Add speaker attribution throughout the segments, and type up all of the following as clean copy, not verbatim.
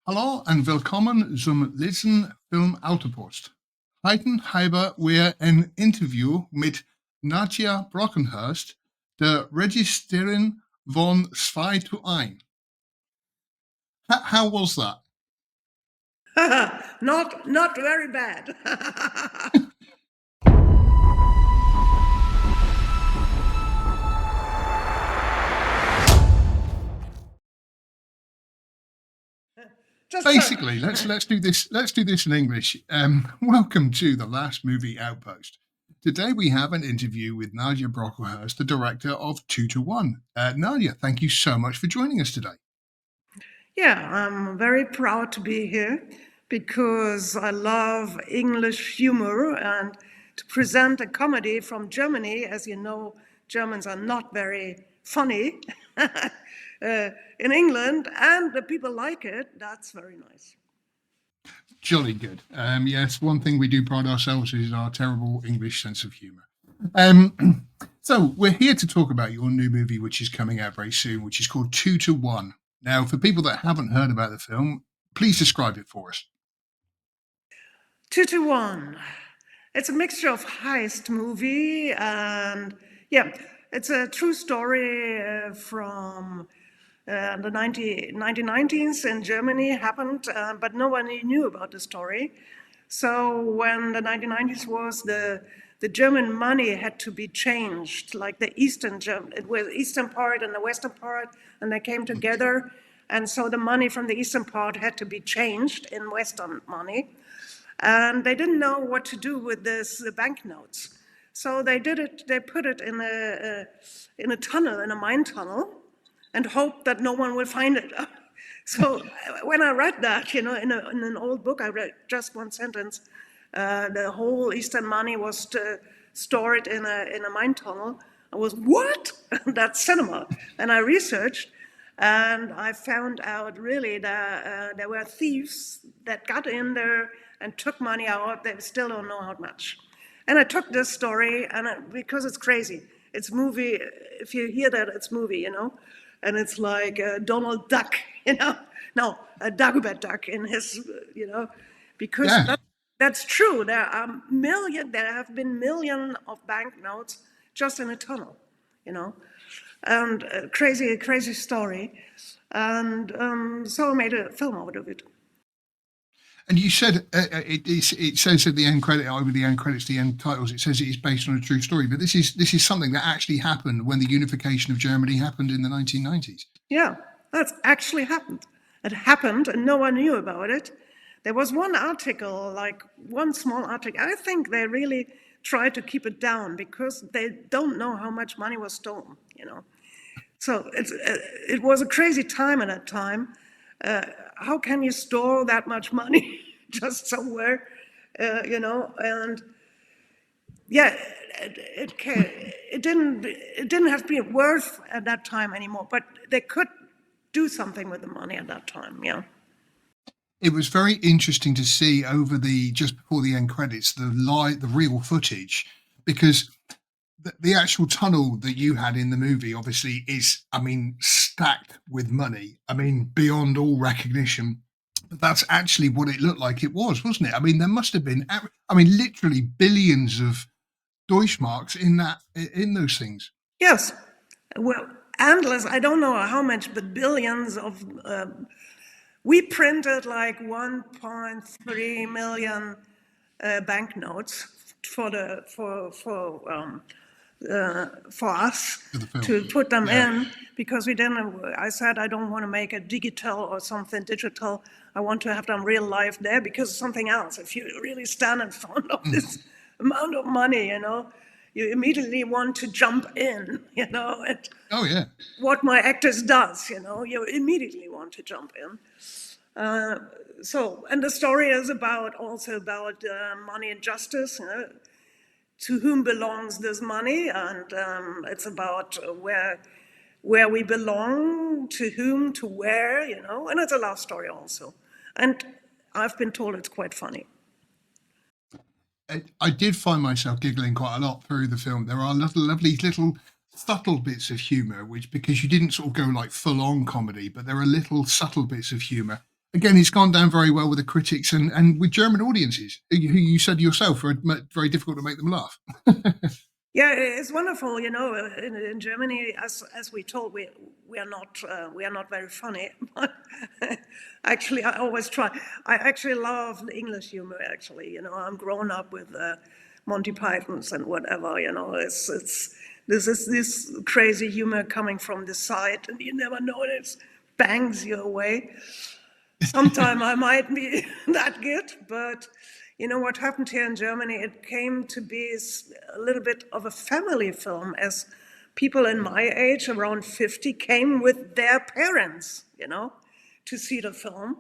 Speaker 1: Hallo en welkom zum letzten Film Outpost. Heute haben wir ein Interview mit Natja Brunckhorst, der Regisseurin von 2 to 1. How was that?
Speaker 2: Not very bad.
Speaker 1: Basically, let's do this. Let's do this in English. Welcome to the Last Movie Outpost. Today we have an interview with Natja Brunckhorst, the director of 2 to 1. Natja, thank you so much for joining us today.
Speaker 2: Yeah, I'm very proud to be here because I love English humor and to present a comedy from Germany. As you know, Germans are not very funny in England, and the people like it. That's very nice.
Speaker 1: Jolly good. Yes, one thing we do pride ourselves is our terrible English sense of humour. So we're here to talk about your new movie, which is coming out very soon, which is called 2 to 1. Now, for people that haven't heard about the film, please describe it for us.
Speaker 2: 2 to 1. It's a mixture of heist movie and, yeah, it's a true story from the 1990s in Germany happened, but nobody knew about the story. So when the 1990s was, the German money had to be changed, like the Eastern German, it was Eastern part and the Western part, and they came together. And so the money from the Eastern part had to be changed in Western money. And they didn't know what to do with the banknotes. So they put it in a tunnel, in a mine tunnel, and hoped that no one will find it. So when I read that, in an old book, I read just one sentence. The whole Eastern money was stored in a mine tunnel. I was, what? That's cinema. And I researched, and I found out really that there were thieves that got in there and took money out. They still don't know how much. And I took this story, and because it's crazy. It's movie, if you hear that, it's movie, and it's like Donald Duck, no, a Dagobert Duck in his, because that's true. There have been millions of banknotes just in a tunnel, and crazy story. And so I made a film out of it.
Speaker 1: And you said it says at the end credit, over the end credits, the end titles, it says it is based on a true story. But this is something that actually happened when the unification of Germany happened in the 1990s.
Speaker 2: Yeah, that's actually happened. It happened, and no one knew about it. There was one article, like one small article. I think they really tried to keep it down because they don't know how much money was stolen. So it was a crazy time at that time. How can you store that much money just somewhere, and yeah, it didn't have to be worth at that time anymore, but they could do something with the money at that time. Yeah.
Speaker 1: It was very interesting to see over just before the end credits, the real footage, because the actual tunnel that you had in the movie obviously is, stacked with money. Beyond all recognition. But that's actually what it looked like it was, wasn't it? There must have been, literally billions of Deutschmarks in those things.
Speaker 2: Yes. Well, endless. I don't know how much, but billions of. We printed like 1.3 million banknotes for us to put them in, because we didn't. I said I don't want to make it digital or something digital. I want to have them real life there, because of something else. If you really stand in front of this amount of money, you immediately want to jump in, and
Speaker 1: oh yeah,
Speaker 2: what my actors does, you immediately want to jump in. And the story is also about money and justice. To whom belongs this money, and it's about where we belong, to whom, to where, and it's a love story also. And I've been told it's quite funny.
Speaker 1: I did find myself giggling quite a lot through the film. There are lovely little subtle bits of humour, which, because you didn't sort of go like full on comedy, but there are little subtle bits of humour. again, it's gone down very well with the critics and with German audiences, who you said yourself are very difficult to make them laugh.
Speaker 2: Yeah, it's wonderful. In Germany, as we told, we are not very funny. But actually, I always try. I actually love the English humor. Actually, I'm grown up with Monty Pythons and whatever. It's this crazy humor coming from the side, and you never know it bangs you away. Sometime I might be that good, but what happened here in Germany, it came to be a little bit of a family film, as people in my age, around 50, came with their parents, to see the film.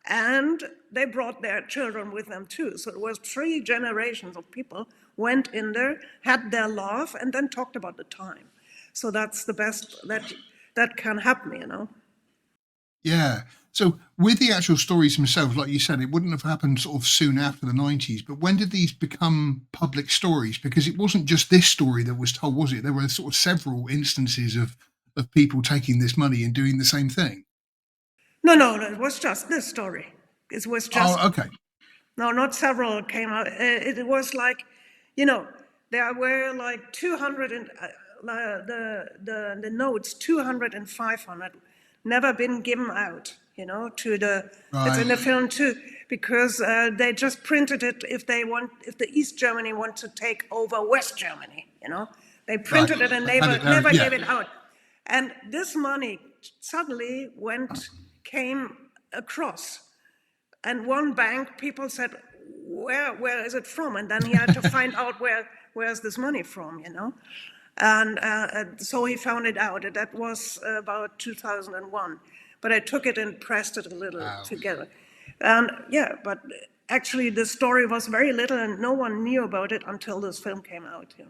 Speaker 2: And they brought their children with them too. So it was 3 generations of people went in there, had their laugh, and then talked about the time. So that's the best that can happen.
Speaker 1: Yeah. So with the actual stories themselves, like you said, it wouldn't have happened sort of soon after the 90s. But when did these become public stories? Because it wasn't just this story that was told, was it? There were sort of several instances of people taking this money and doing the same thing.
Speaker 2: No, it was just this story. It was just.
Speaker 1: Oh, okay.
Speaker 2: No, not several came out. It was like, there were like 200 and the notes 200 and 500 never been given out. To the it's in the film too, because they just printed it if the East Germany want to take over West Germany. They printed it and never gave it out. And this money suddenly came across. And one bank, people said, where is it from? And then he had to find out where's this money from, And so he found it out. That was about 2001. But I took it and pressed it a little together. And but actually the story was very little and no one knew about it until this film came out. Yeah.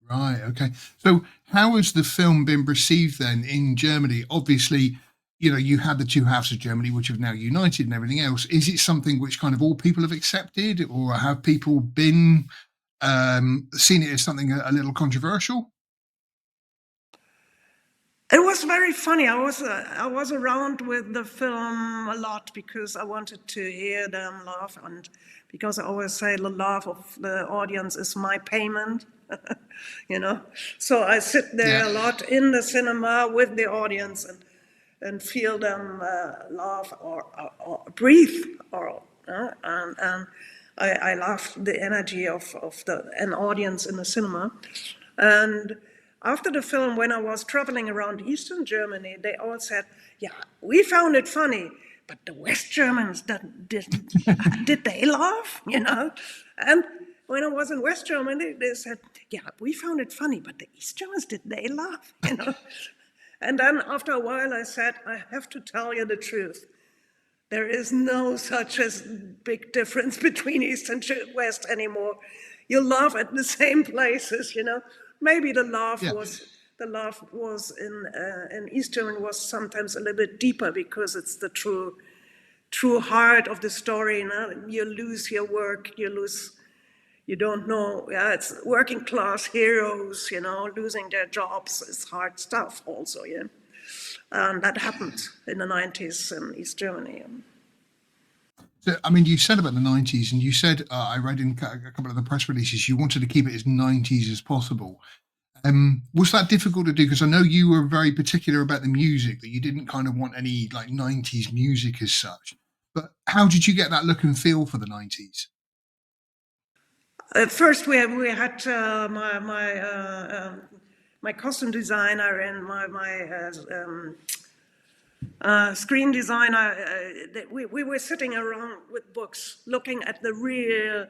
Speaker 1: Right, okay. So how has the film been received then in Germany? Obviously, you had the 2 halves of Germany, which have now united and everything else. Is it something which kind of all people have accepted, or have people been seen it as something a little controversial?
Speaker 2: It was very funny. I was around with the film a lot because I wanted to hear them laugh, and because I always say the laugh of the audience is my payment, So I sit there a lot in the cinema with the audience and feel them laugh or breathe, and I love the energy of an audience in the cinema. And after the film, when I was traveling around Eastern Germany, they all said, "Yeah, we found it funny, but the West Germans did they laugh?" And when I was in West Germany, they said, "Yeah, we found it funny, but the East Germans, did they laugh?" And then after a while, I said, "I have to tell you the truth. There is no such as big difference between East and West anymore. You laugh at the same places, Maybe the laugh was in East Germany was sometimes a little bit deeper because it's the true heart of the story. You lose your work, you don't know. Yeah, it's working class heroes, losing their jobs. It's hard stuff also, yeah. And that happened in the 90s in East Germany.
Speaker 1: So, I mean, you said about the 90s, and you said, I read in a couple of the press releases, you wanted to keep it as 90s as possible. Was that difficult to do? Because I know you were very particular about the music, that you didn't kind of want any like 90s music as such. But how did you get that look and feel for the 90s?
Speaker 2: First, we had my costume designer and my screen designer. We were sitting around with books, looking at the real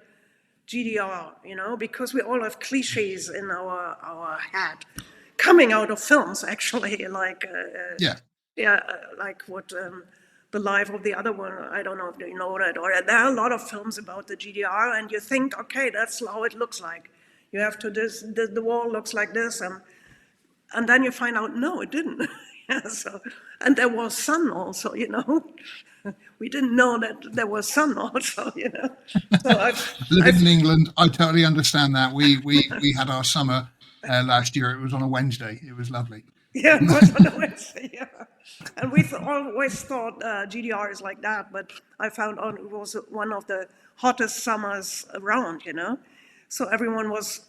Speaker 2: GDR, because we all have cliches in our head, coming out of films, actually, like like what the life of the other one. I don't know if you know that. Or there are a lot of films about the GDR, and you think, okay, that's how it looks like. You have to the wall looks like this, and then you find out, no, it didn't. And there was sun also, We didn't know that there was sun also, So
Speaker 1: Living in England, I totally understand that. We had our summer last year. It was on a Wednesday. It was lovely.
Speaker 2: Yeah, it was on a Wednesday, yeah. And we've always thought GDR is like that, but I found out it was one of the hottest summers around, So everyone was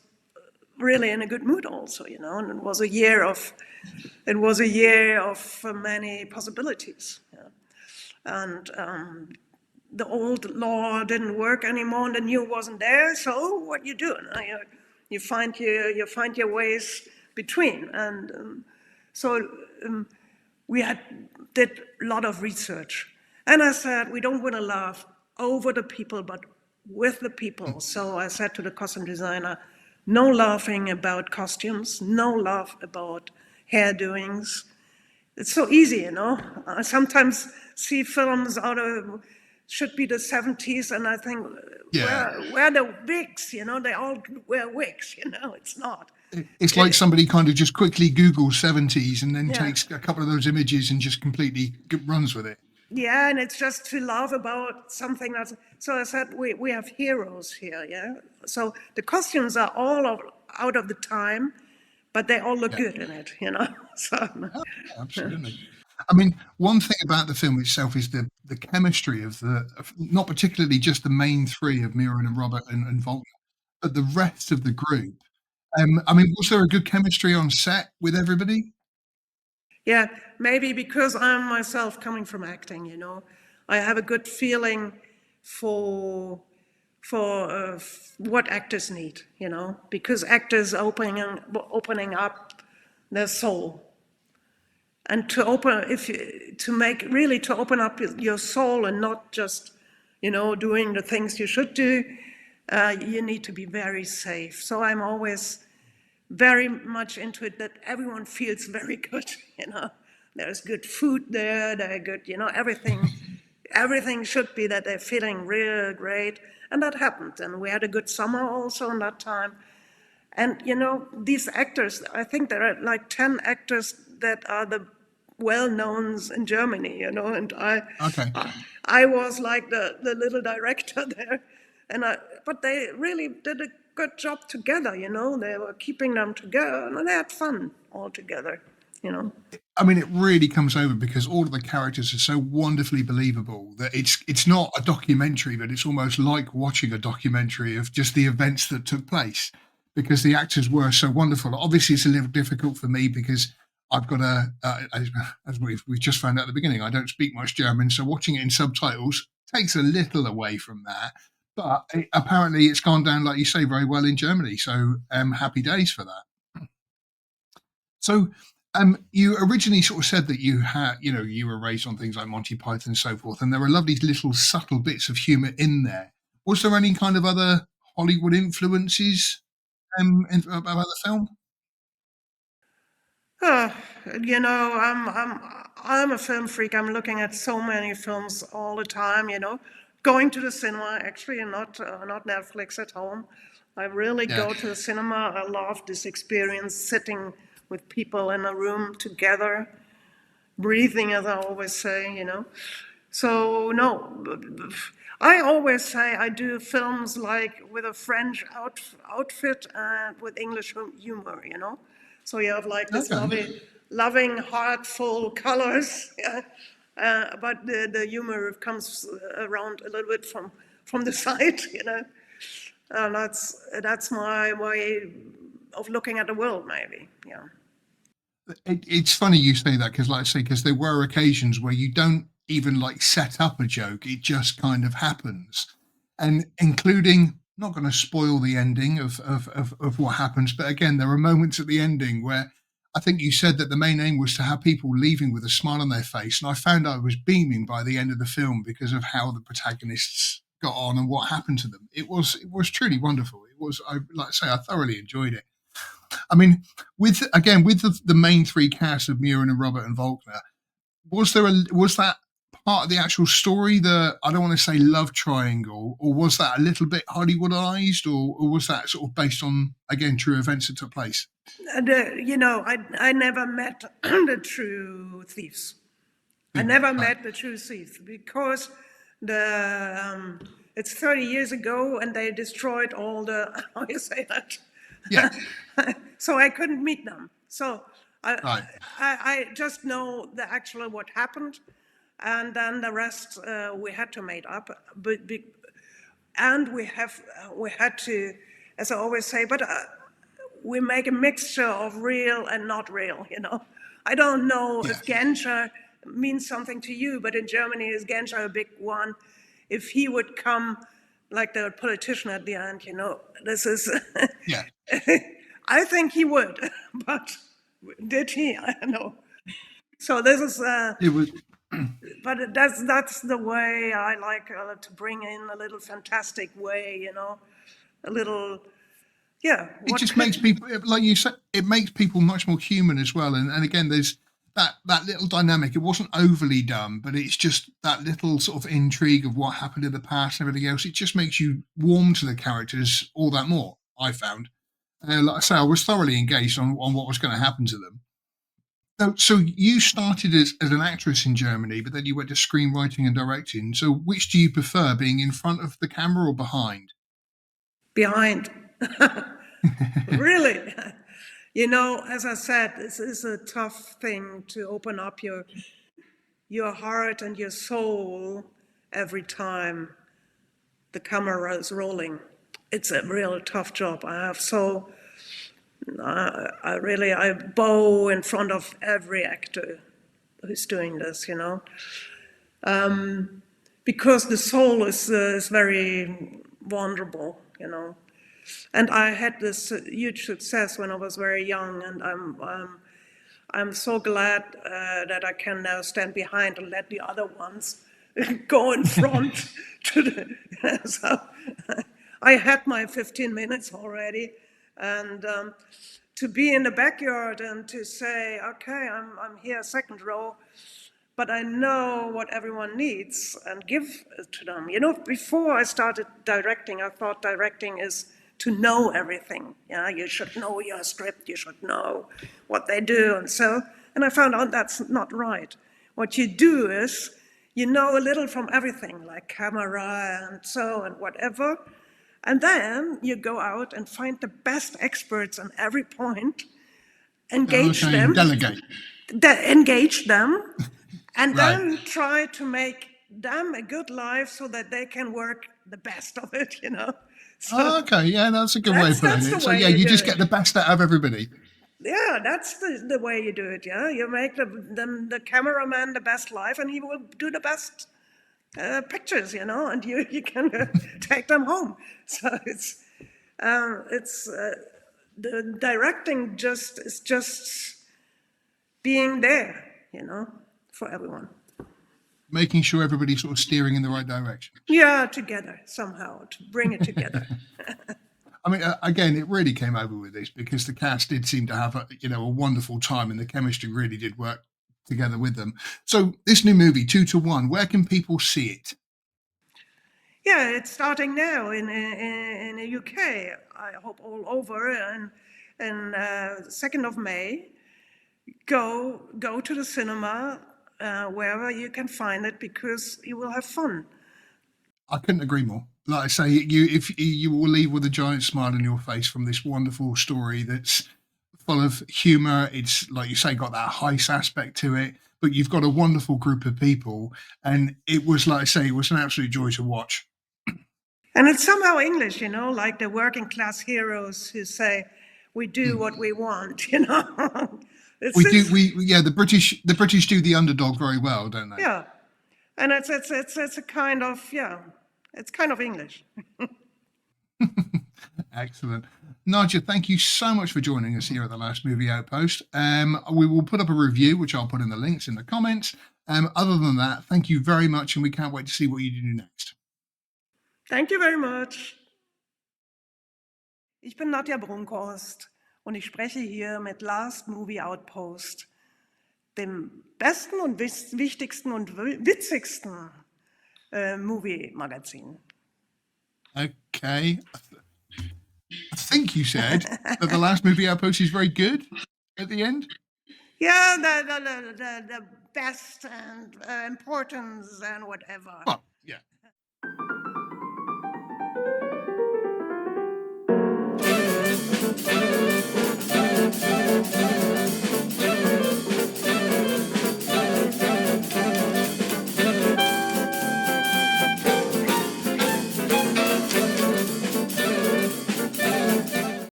Speaker 2: really in a good mood also, and it was a year of many possibilities. Yeah. And the old law didn't work anymore, and the new wasn't there. So what you do? You find your ways between, and so we did a lot of research. And I said, we don't want to laugh over the people, but with the people. So I said to the costume designer, no laughing about costumes, no laugh about hairdoings. It's so easy, I sometimes see films should be the 70s, and I think,
Speaker 1: Yeah.
Speaker 2: where are the wigs, they all wear wigs, it's not.
Speaker 1: It's like somebody kind of just quickly Googles 70s and then
Speaker 2: Yeah.
Speaker 1: takes a couple of those images and just completely runs with it.
Speaker 2: Yeah, and it's just to laugh about something that's. So I said, we have heroes here, yeah? So the costumes are out of the time, but they all look
Speaker 1: Yeah.
Speaker 2: good in it, So,
Speaker 1: Oh, yeah, absolutely. I mean, one thing about the film itself is the chemistry of not particularly just the main three of Mira and Robert and Volkner, but the rest of the group. I mean, was there a good chemistry on set with everybody?
Speaker 2: yeah, maybe because I'm myself coming from acting, I have a good feeling for what actors need, because actors opening up their soul. And to open up your soul and not just, doing the things you should do, you need to be very safe. So I'm always very much into it that everyone feels very good, There's good food there, they're good, everything should be that they're feeling real great. And that happened. And we had a good summer also in that time. And, these actors, I think there are like 10 actors that are the well-knowns in Germany, and
Speaker 1: Okay.
Speaker 2: I was like the little director there. But they really did a good job together, They were keeping them together, and they had fun all together.
Speaker 1: I mean, it really comes over because all of the characters are so wonderfully believable that it's not a documentary, but it's almost like watching a documentary of just the events that took place because the actors were so wonderful. Obviously, it's a little difficult for me because I've got as we've just found out at the beginning, I don't speak much German, so watching it in subtitles takes a little away from that. But apparently, it's gone down, like you say, very well in Germany. So happy days for that. So, you originally sort of said that you were raised on things like Monty Python and so forth, and there were lovely little subtle bits of humour in there. Was there any kind of other Hollywood influences about the film?
Speaker 2: Uh, I'm a film freak. I'm looking at so many films all the time. Going to the cinema actually, and not Netflix at home. I really
Speaker 1: Yeah.
Speaker 2: go to the cinema. I love this experience, sitting with people in a room together, breathing, as I always say. So no, I always say I do films like with a French outfit and with English humor. So you have like this
Speaker 1: Okay.
Speaker 2: loving, heartful colors, yeah. But the humor comes around a little bit from the side. And that's my way of looking at the world, maybe, yeah.
Speaker 1: It's funny you say that because, like I say, because there were occasions where you don't even like set up a joke; it just kind of happens, and including not going to spoil the ending of what happens, but again, there are moments at the ending where I think you said that the main aim was to have people leaving with a smile on their face, and I found I was beaming by the end of the film because of how the protagonists got on and what happened to them. It was truly wonderful. I like I say I thoroughly enjoyed it. I mean, with the main three cast of Muir and Robert and Volkner, was that part of the actual story, the I don't want to say love triangle, or was that a little bit Hollywoodized, or was that sort of based on again true events that took place?
Speaker 2: And, I never met the true thieves. I never met the true thieves because it's 30 years ago and they destroyed all the how you say that.
Speaker 1: Yeah.
Speaker 2: So I couldn't meet them. So
Speaker 1: Right.
Speaker 2: I just know the actual what happened, and then the rest we had to make up. And we had to, as I always say, but we make a mixture of real and not real. I don't know if
Speaker 1: Yes.
Speaker 2: Genscher means something to you, but in Germany is Genscher a big one? If he would come like the politician at the end, this is.
Speaker 1: Yeah.
Speaker 2: I think he would, but did he? I don't know. So this is,
Speaker 1: It was.
Speaker 2: but that's the way I like to bring in a little fantastic way, a little, yeah.
Speaker 1: It just makes people, like you said, it makes people much more human as well. And again, there's that little dynamic. It wasn't overly done, but it's just that little sort of intrigue of what happened in the past and everything else. It just makes you warm to the characters all that more, I found. Like I say, I was thoroughly engaged on what was going to happen to them. So you started as an actress in Germany, but then you went to screenwriting and directing. So which do you prefer, being in front of the camera or behind?
Speaker 2: Behind. Really. As I said, this is a tough thing to open up your heart and your soul every time the camera is rolling. It's a real tough job. I bow in front of every actor who's doing this, because the soul is very vulnerable, And I had this huge success when I was very young, and I'm so glad that I can now stand behind and let the other ones go in front. So I had my 15 minutes already, and to be in the backyard and to say, okay, I'm here second row, but I know what everyone needs and give it to them. Before I started directing, I thought directing is to know everything. Yeah, you should know your script, you should know what they do, and I found out that's not right. What you do is you know a little from everything, like camera and whatever, and then you go out and find the best experts on every point, engage them, engage them, and
Speaker 1: Right.
Speaker 2: then try to make them a good life so that they can work the best of it, So
Speaker 1: Okay, yeah, that's a good way of putting it. So yeah, you just get the best out of everybody.
Speaker 2: Yeah, that's the way you do it. Yeah, you make the cameraman the best life, and he will do the best pictures, and you can take them home. So it's the directing is just being there, for everyone.
Speaker 1: Making sure everybody's sort of steering in the right direction.
Speaker 2: Yeah, together somehow to bring it together.
Speaker 1: I mean, again, it really came over with this because the cast did seem to have a wonderful time, and the chemistry really did work together with them. So this new movie, 2-1, where can people see it?
Speaker 2: Yeah, it's starting now in the UK. I hope all over, and 2nd of May. Go to the cinema wherever you can find it, because you will have fun.
Speaker 1: I couldn't agree more. Like I say, you will leave with a giant smile on your face from this wonderful story that's full of humour. It's, like you say, got that heist aspect to it, but you've got a wonderful group of people, and it was, like I say, it was an absolute joy to watch.
Speaker 2: And it's somehow English, like the working class heroes who say, "We do what we want,"
Speaker 1: The British do the underdog very well, don't they?
Speaker 2: Yeah, and it's a kind of it's kind of English.
Speaker 1: Excellent. Natja, thank you so much for joining us here at the Last Movie Outpost. We will put up a review, which I'll put in the links in the comments. Other than that, thank you very much, and we can't wait to see what you do next.
Speaker 2: Thank you very much. Ich bin Natja Brunckhorst und ich spreche hier mit Last Movie Outpost, dem besten und wichtigsten und witzigsten Movie-Magazin.
Speaker 1: Okay. I think you said that the Last Movie Outpost is very good at the end.
Speaker 2: Yeah, the best and importance and whatever.
Speaker 1: Well, yeah.